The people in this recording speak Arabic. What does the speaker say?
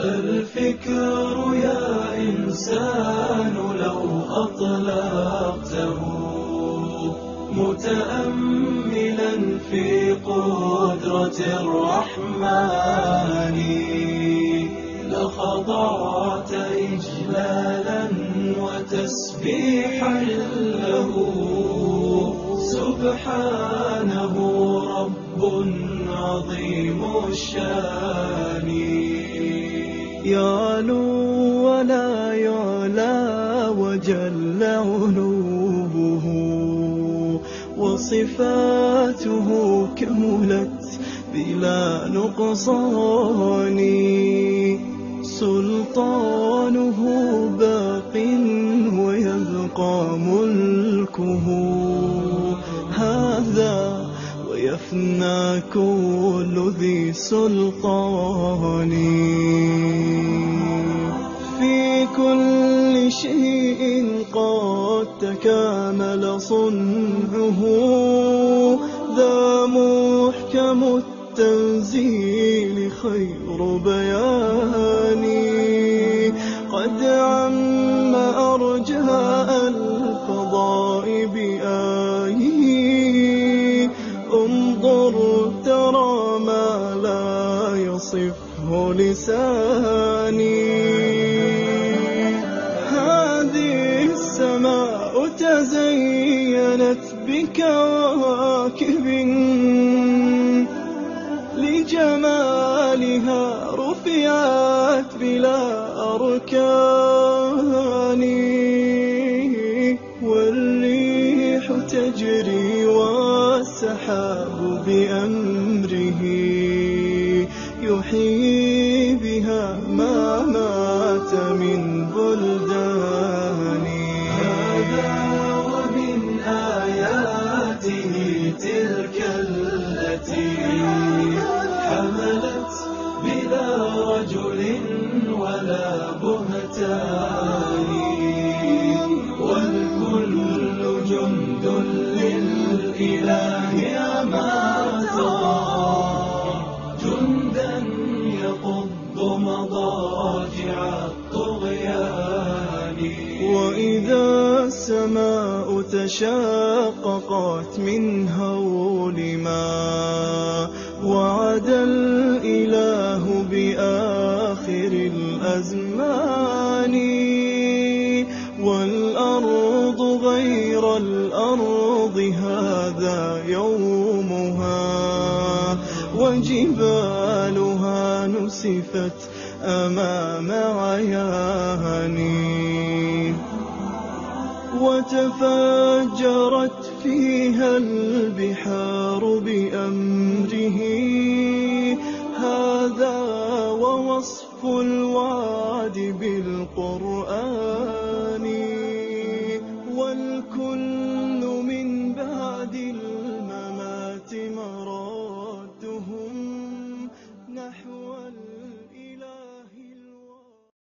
الفكر يا إنسان لو أطلقته متأملا في قدرة الرحمن لخضعت إجلالا وتسبيحا له سبحانه رب عظيم الشان يعلو ولا يعلى وجل علوه وصفاته كملت بلا نقصان سلطانه باق ويبقى ملكه هذا ويفنى كل ذي سلطان في كل شيء قد تكامل صنعه ذا محكم التنزيل خير بيان قد عم أرجاء الفضاء بآيه انظر ترى ما لا يصفه لساني هذه السماء تزينت بكواكب لجمالها رفعت بلا أركان والريح تجري والسحاب بأمره يحيي بها ما مات من بلدان هذا ومن آياته تلك التي حملت بلا رجل ولا بهتان والكل جند للإله ما ترى جندا يقض مضاجع الطغيان وإذا السماء تشاققت من هول ما وعد الإله بآخر الأزمان والأرض غير الأرض هذا يومها وجبالها نسفت أمام عياني وتفجرت فيها البحار بأمره هذا ووصف الوعد بالقرآن